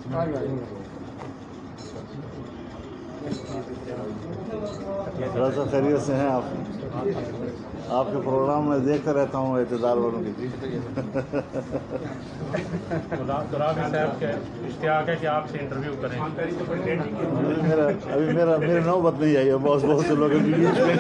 تھوڑا سا خیریت سے ہیں آپ؟ آپ کے پروگرام میں دیکھتا رہتا ہوں اعتدال والوں کی. غلامی صاحب کا اشتیاق ہے کہ آپ سے انٹرویو کریں. ابھی میرے نوبت نہیں آئی ہے، بہت سے لوگ ابھی بیچ میں.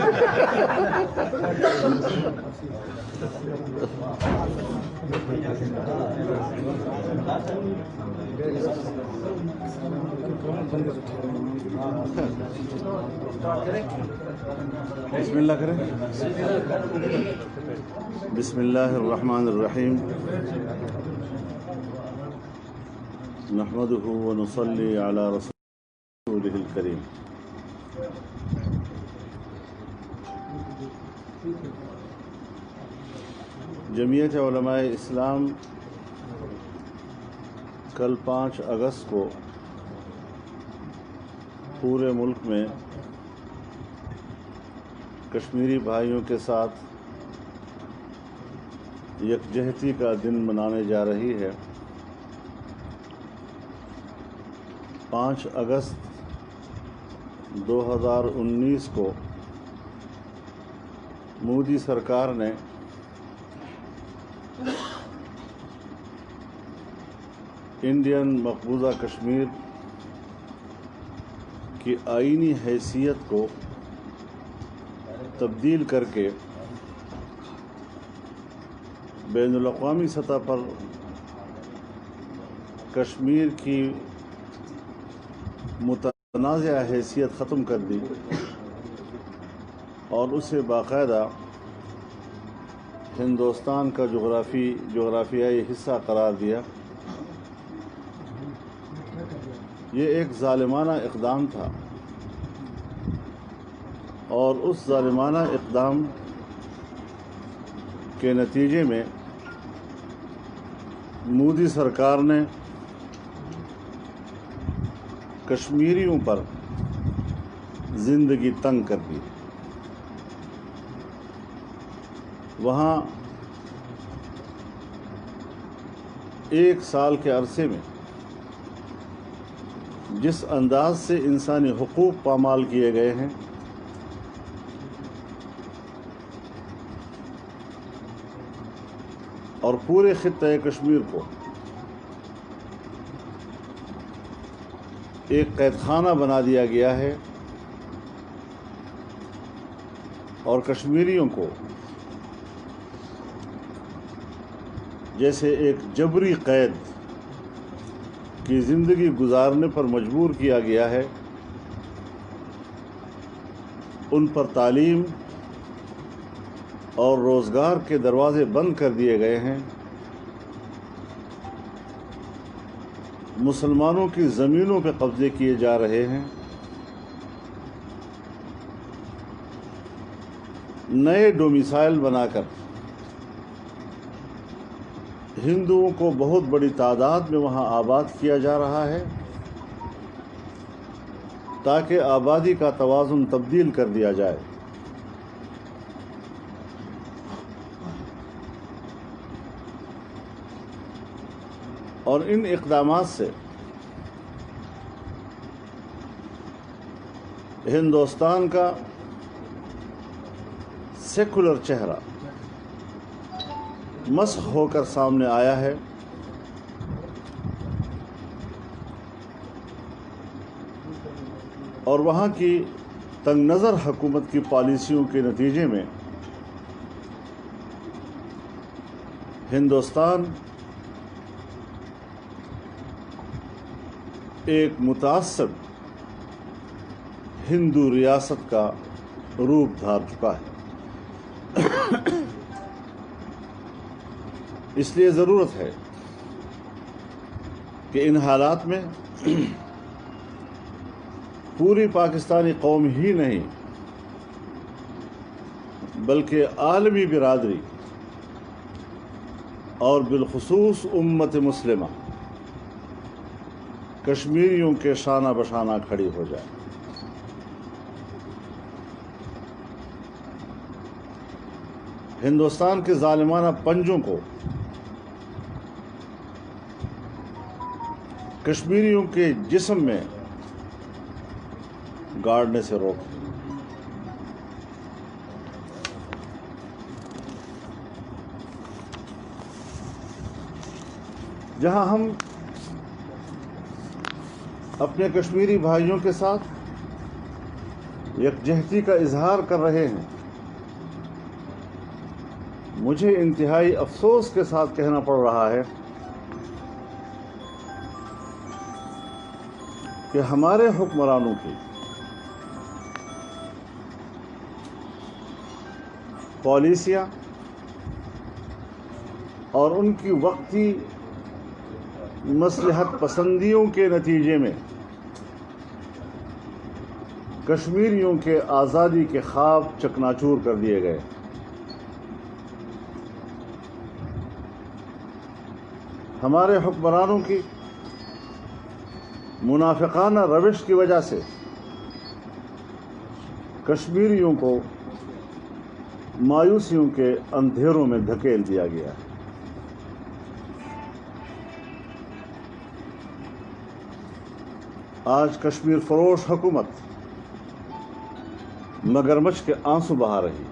بسم اللہ کریں. بسم اللہ الرحمن الرحیم. نحمدہ ونصلی علی رسولہ الکریم. جمعیت علماء اسلام کل 5 اگست کو پورے ملک میں کشمیری بھائیوں کے ساتھ یکجہتی کا دن منانے جا رہی ہے. 5 اگست 2019 کو مودی سرکار نے انڈین مقبوضہ کشمیر کی آئینی حیثیت کو تبدیل کر کے بین الاقوامی سطح پر کشمیر کی متنازع حیثیت ختم کر دی اور اسے باقاعدہ ہندوستان کا جغرافیائی حصہ قرار دیا. یہ ایک ظالمانہ اقدام تھا اور اس ظالمانہ اقدام کے نتیجے میں مودی سرکار نے کشمیریوں پر زندگی تنگ کر دی. وہاں 1 سال کے عرصے میں جس انداز سے انسانی حقوق پامال کیے گئے ہیں، اور پورے خطہ کشمیر کو ایک قید خانہ بنا دیا گیا ہے اور کشمیریوں کو جیسے ایک جبری قید کی زندگی گزارنے پر مجبور کیا گیا ہے. ان پر تعلیم اور روزگار کے دروازے بند کر دیے گئے ہیں. مسلمانوں کی زمینوں پہ قبضے کیے جا رہے ہیں. نئے ڈومیسائل بنا کر ہندوؤں کو بہت بڑی تعداد میں وہاں آباد کیا جا رہا ہے تاکہ آبادی کا توازن تبدیل کر دیا جائے. اور ان اقدامات سے ہندوستان کا سیکولر چہرہ مسخ ہو کر سامنے آیا ہے. اور وہاں کی تنگ نظر حکومت کی پالیسیوں کے نتیجے میں ہندوستان ایک متعصب ہندو ریاست کا روپ دھار چکا ہے. اس لیے ضرورت ہے کہ ان حالات میں پوری پاکستانی قوم ہی نہیں بلکہ عالمی برادری اور بالخصوص امت مسلمہ کشمیریوں کے شانہ بشانہ کھڑی ہو جائے. ہندوستان کے ظالمانہ پنجوں کو کشمیریوں کے جسم میں گاڑنے سے روک. جہاں ہم اپنے کشمیری بھائیوں کے ساتھ یکجہتی کا اظہار کر رہے ہیں، مجھے انتہائی افسوس کے ساتھ کہنا پڑ رہا ہے کہ ہمارے حکمرانوں کی پالیسیاں اور ان کی وقتی مصلحت پسندیوں کے نتیجے میں کشمیریوں کے آزادی کے خواب چکناچور کر دیے گئے. ہمارے حکمرانوں کی منافقانہ روش کی وجہ سے کشمیریوں کو مایوسیوں کے اندھیروں میں دھکیل دیا گیا. آج کشمیر فروش حکومت مگرمچھ کے آنسو بہا رہی ہے.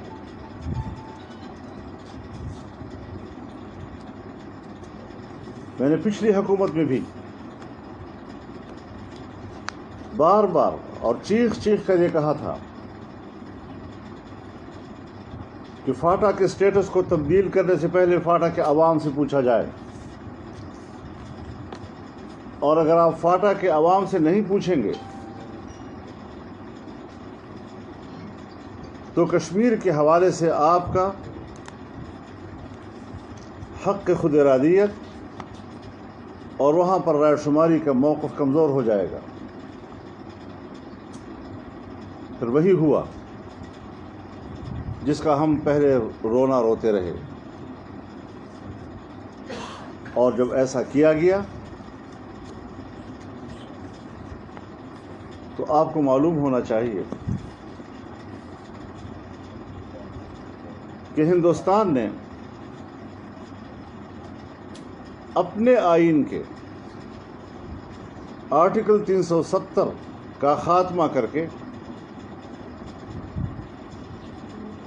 میں نے پچھلی حکومت میں بھی بار بار اور چیخ چیخ کر یہ کہا تھا کہ فاٹا کے سٹیٹس کو تبدیل کرنے سے پہلے فاٹا کے عوام سے پوچھا جائے، اور اگر آپ فاٹا کے عوام سے نہیں پوچھیں گے تو کشمیر کے حوالے سے آپ کا حق خود ارادیت اور وہاں پر رائے شماری کا موقف کمزور ہو جائے گا. پھر وہی ہوا جس کا ہم پہلے رونا روتے رہے، اور جب ایسا کیا گیا تو آپ کو معلوم ہونا چاہیے کہ ہندوستان نے اپنے آئین کے آرٹیکل 370 کا خاتمہ کر کے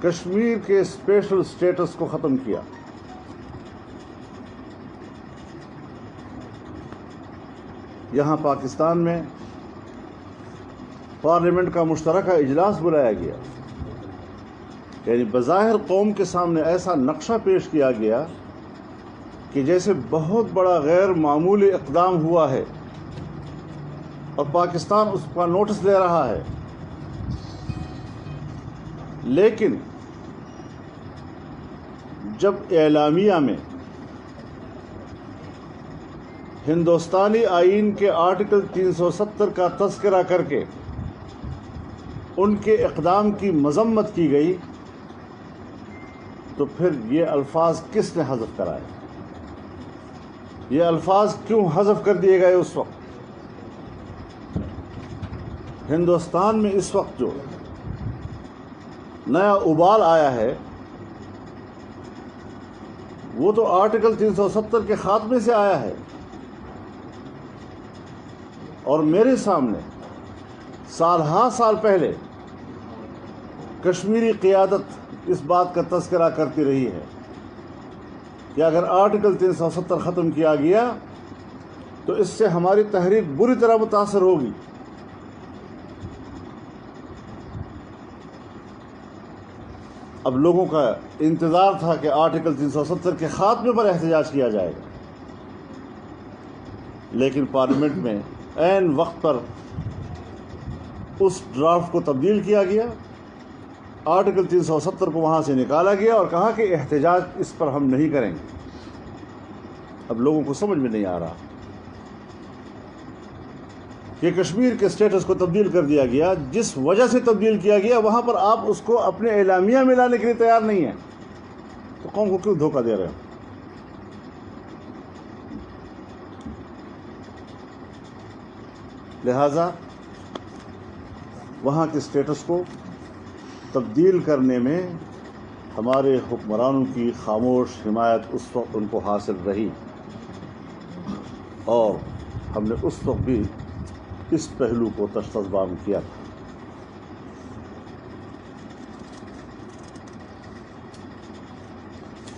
کشمیر کے اسپیشل سٹیٹس کو ختم کیا. یہاں پاکستان میں پارلیمنٹ کا مشترکہ اجلاس بلایا گیا، یعنی بظاہر قوم کے سامنے ایسا نقشہ پیش کیا گیا کہ جیسے بہت بڑا غیر معمولی اقدام ہوا ہے اور پاکستان اس کا نوٹس لے رہا ہے. لیکن جب اعلامیہ میں ہندوستانی آئین کے آرٹیکل 370 کا تذکرہ کر کے ان کے اقدام کی مذمت کی گئی تو پھر یہ الفاظ کس نے حذف کرائے؟ یہ الفاظ کیوں حذف کر دیے گئے؟ اس وقت ہندوستان میں اس وقت جو نیا ابال آیا ہے وہ تو آرٹیکل 370 کے خاتمے سے آیا ہے، اور میرے سامنے سال ہاں سال پہلے کشمیری قیادت اس بات کا تذکرہ کرتی رہی ہے کہ اگر آرٹیکل 370 ختم کیا گیا تو اس سے ہماری تحریک بری طرح متاثر ہوگی. اب لوگوں کا انتظار تھا کہ آرٹیکل 370 کے خاتمے پر احتجاج کیا جائے گا، لیکن پارلیمنٹ میں عین وقت پر اس ڈرافٹ کو تبدیل کیا گیا، آرٹیکل 370 کو وہاں سے نکالا گیا اور کہا کہ احتجاج اس پر ہم نہیں کریں گے. اب لوگوں کو سمجھ میں نہیں آ رہا کہ کشمیر کے سٹیٹس کو تبدیل کر دیا گیا، جس وجہ سے تبدیل کیا گیا وہاں پر آپ اس کو اپنے اعلامیہ میں لانے کے لیے تیار نہیں ہیں، تو قوم کو کیوں دھوکہ دے رہے ہیں؟ لہذا وہاں کے سٹیٹس کو تبدیل کرنے میں ہمارے حکمرانوں کی خاموش حمایت اس وقت ان کو حاصل رہی، اور ہم نے اس وقت بھی اس پہلو کو تشتزبام کیا تھا.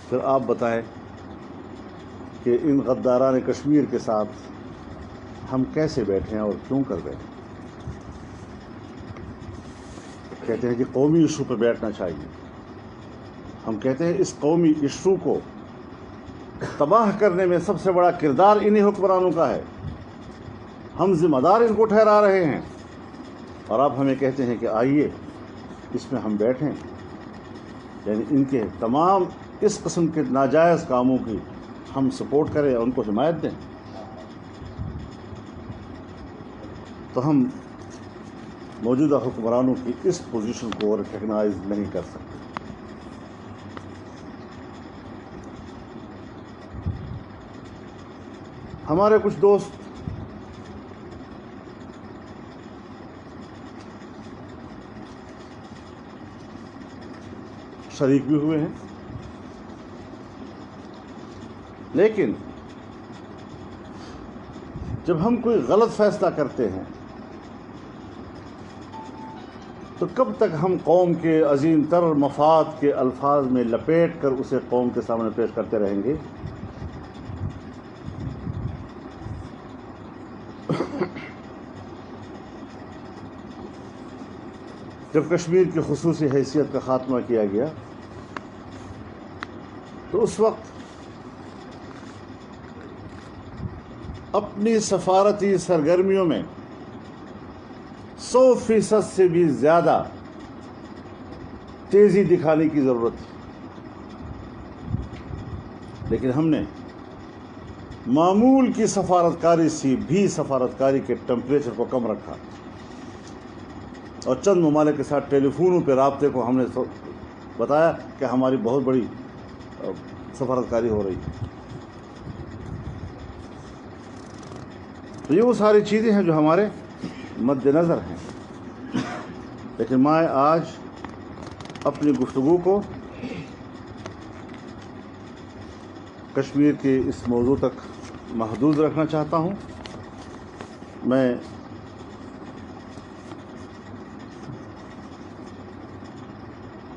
پھر آپ بتائیں کہ ان غداران کشمیر کے ساتھ ہم کیسے بیٹھے ہیں اور کیوں کر بیٹھے. کہتے ہیں کہ قومی ایشو پہ بیٹھنا چاہیے. ہم کہتے ہیں اس قومی ایشو کو تباہ کرنے میں سب سے بڑا کردار انہی حکمرانوں کا ہے. ہم ذمہ دار ان کو ٹھہرا رہے ہیں اور آپ ہمیں کہتے ہیں کہ آئیے اس میں ہم بیٹھیں. یعنی ان کے تمام اس قسم کے ناجائز کاموں کی ہم سپورٹ کریں اور ان کو حمایت دیں. تو ہم موجودہ حکمرانوں کی اس پوزیشن کو ریکگنائز نہیں کر سکتے. ہمارے کچھ دوست شریک بھی ہوئے ہیں، لیکن جب ہم کوئی غلط فیصلہ کرتے ہیں تو کب تک ہم قوم کے عظیم تر مفاد کے الفاظ میں لپیٹ کر اسے قوم کے سامنے پیش کرتے رہیں گے؟ جب کشمیر کی خصوصی حیثیت کا خاتمہ کیا گیا تو اس وقت اپنی سفارتی سرگرمیوں میں 100% سے بھی زیادہ تیزی دکھانے کی ضرورت تھی. لیکن ہم نے معمول کی سفارتکاری سے بھی سفارتکاری کے ٹیمپریچر کو کم رکھا اور چند ممالک کے ساتھ ٹیلی فونوں پہ رابطے کو ہم نے بتایا کہ ہماری بہت بڑی سفارتکاری ہو رہی ہے. تو یہ وہ ساری چیزیں ہیں جو ہمارے مد نظر ہیں. لیکن میں آج اپنی گفتگو کو کشمیر کے اس موضوع تک محدود رکھنا چاہتا ہوں. میں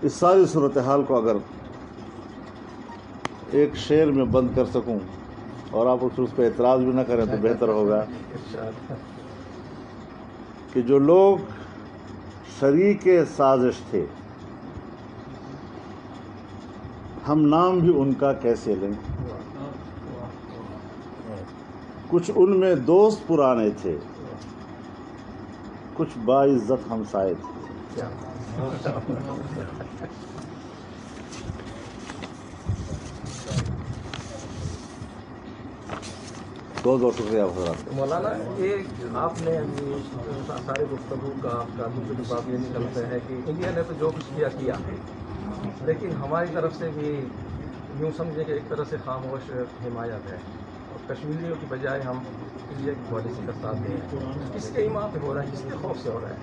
اس ساری صورتحال کو اگر ایک شعر میں بند کر سکوں اور آپ اس پہ اعتراض بھی نہ کریں تو بہتر ہوگا کہ جو لوگ شریک سازش تھے ہم نام بھی ان کا کیسے لیں. کچھ ان میں دوست پرانے تھے، کچھ باعزت ہمسائے تھے. بہت بہت شکریہ حضرات. مولانا یہ آپ نے سارے گفتگو کا آپ کا دوسری بات یہ نکلتا ہے کہ انڈیا نے تو جو کچھ کیا لیکن ہماری طرف سے بھی یوں سمجھیں کہ ایک طرح سے خاموش حمایت ہے اور کشمیریوں کی بجائے ہم انڈیا کی پالیسی کا ساتھ دیں. کس کے ایمان پہ ہو رہا ہے، کس کے خوف سے ہو رہا ہے؟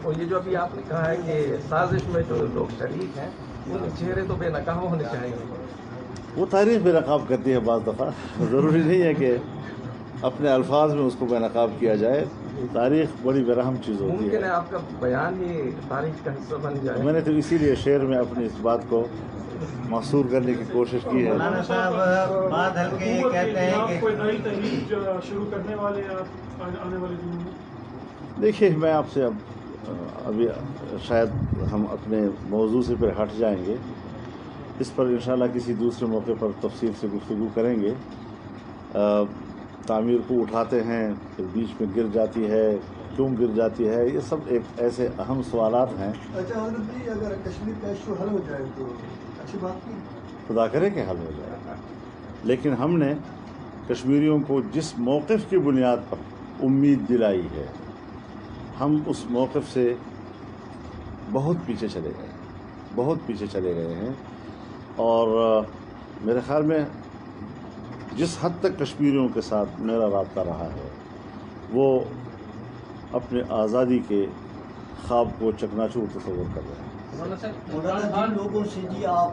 اور یہ جو ابھی آپ نے کہا ہے کہ سازش میں جو لوگ شریک ہیں ان کے چہرے تو بے نقاب ہونے چاہیے. وہ تاریخ بے نقاب کرتی ہے بعض دفعہ. ضروری نہیں ہے کہ اپنے الفاظ میں اس کو بے نقاب کیا جائے. تاریخ بڑی برہم چیز ہوتی ممکن ہے. ہے آپ کا بیان ہی تاریخ کا حصہ بن جائے. میں نے تو اسی لیے شعر میں اپنی اس بات کو محصور کرنے کی کوشش کی ہے. مولانا صاحب بات ہلکے یہ کہتے ہیں کہ کوئی نئی تحریک شروع کرنے والے ہیں آپ آنے والے دنوں میں؟ دیکھیے میں آپ سے ابھی شاید ہم اپنے موضوع سے پھر ہٹ جائیں گے. اس پر انشاءاللہ کسی دوسرے موقع پر تفصیل سے گفتگو کریں گے. تعمیر کو اٹھاتے ہیں پھر بیچ میں گر جاتی ہے، کیوں گر جاتی ہے، یہ سب ایک ایسے اہم سوالات ہیں. اچھا حضرت جی، اگر کشمیر کا ایشو حل ہو جائے تو اچھی بات نہیں، خدا کرے کہ حل ہو جائے. لیکن ہم نے کشمیریوں کو جس موقف کی بنیاد پر امید دلائی ہے ہم اس موقف سے بہت پیچھے چلے گئے ہیں. اور میرے خیال میں جس حد تک کشمیریوں کے ساتھ میرا رابطہ رہا ہے وہ اپنے آزادی کے خواب کو چکناچور تصور کر رہے ہیں. مولانا جن لوگوں سے جی آپ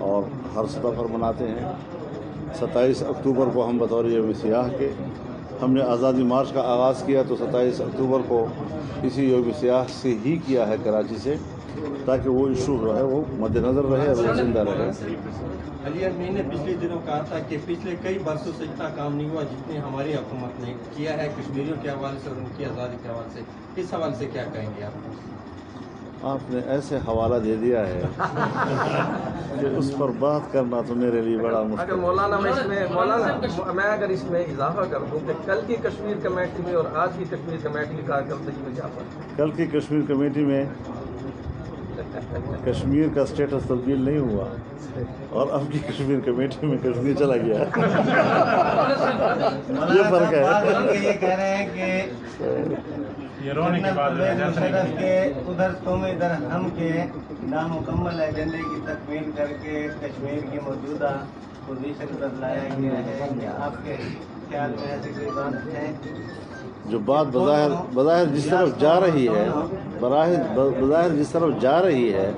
اور ہر سطح پر مناتے ہیں۔ 27 اکتوبر کو ہم بطور یوم سیاح کے ہم نے آزادی مارچ کا آغاز کیا، تو 27 اکتوبر کو اسی یوم سیاح سے ہی کیا ہے کراچی سے، تاکہ وہ ایشو جو ہے وہ مد نظر رہے اور وہ زندہ رہے۔ علی امین نے پچھلے دنوں کہا تھا کہ پچھلے کئی برسوں سے اتنا کام نہیں ہوا جتنے ہماری حکومت نے کیا ہے کشمیریوں کے حوالے سے اور ان کی آزادی کے حوالے سے، اس حوالے سے کیا کہیں گے آپ نے ایسے حوالہ دے دیا ہے کہ اس پر بات کرنا تو میرے لیے بڑا اگر مشکل ہے۔ مولانا میں اگر اس میں اضافہ کر دوں کہ کل کی کشمیر کمیٹی میں اور آج کی کشمیر کمیٹی کی کارکردگی میں کیا فرق ہے؟ کل کی کشمیر کمیٹی میں کشمیر کا سٹیٹس تبدیل نہیں ہوا، اور اب کی کشمیر کمیٹی میں کشمیر چلا گیا ہے۔ یہ فرق ہے۔ یہ کہہ رہے ہیں کہ یہ رونے کی بات ہے مشرف کے ادھر تم ادھر ہم کے نامکمل ایجنڈے کی تکمیل کر کے کشمیر کی موجودہ پوزیشن پر لایا گیا ہے، کیا آپ کے خیال میں ایسی کوئی بات ہے؟ جو بات بظاہر جس طرف جا رہی ہے، بظاہر جس طرف جا رہی ہے،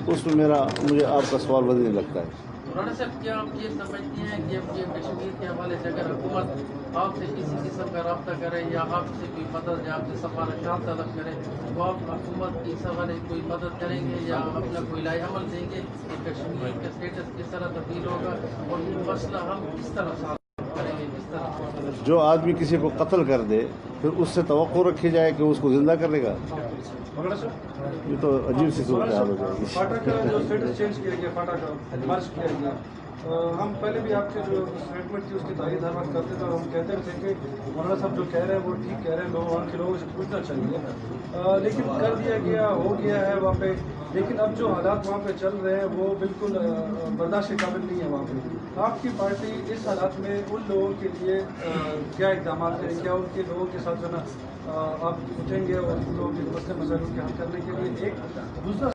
اس میں مجھے آپ کا سوال بدل نہیں لگتا ہے۔ مولانا صاحب کیا آپ یہ سمجھتے ہیں کہ اب یہ کشمیر کے حوالے سے اگر حکومت آپ سے کسی قسم کا رابطہ کرے یا آپ سے کوئی مدد یا آپ سے سفارشات طلب کرے تو آپ حکومت کی اس حوالے کوئی مدد کریں گے یا اپنا کوئی لائے عمل دیں گے کہ کشمیر کا اسٹیٹس کس طرح تبدیل ہوگا اور یہ مسئلہ ہم کس طرح سالو کریں گے، کس طرح؟ جو آدمی کسی کو قتل کر دے پھر اس سے توقع رکھی جائے کہ اس کو زندہ کرے گا، یہ تو عجیب سی صورتحال ہو جائے گی۔ فاٹا کا جو اسٹیٹس چینج کیا گیا، فاٹا کا مرج کیا گیا، ہم پہلے بھی آپ کے جو اسٹیٹمنٹ تھی اس کی تائید ہر وقت کرتے تھے اور ہم کہتے تھے کہ مولانا صاحب جو کہہ رہے ہیں وہ ٹھیک کہہ رہے ہیں، وہاں کے لوگوں سے پوچھنا چاہیے، لیکن کر دیا گیا، ہو گیا ہے وہاں پہ۔ لیکن اب جو حالات وہاں پہ چل رہے ہیں وہ بالکل برداشت کے قابل نہیں ہے وہاں پہ۔ آپ کی پارٹی اس حالات میں ان لوگوں کے لیے کیا اقدامات کریں، کیا ان کے لوگوں کے ساتھ جو ہے نا آپ اٹھیں گے اور ان لوگوں کے مسئلے مسائل کے حل کرنے کے لیے؟ ایک دوسرا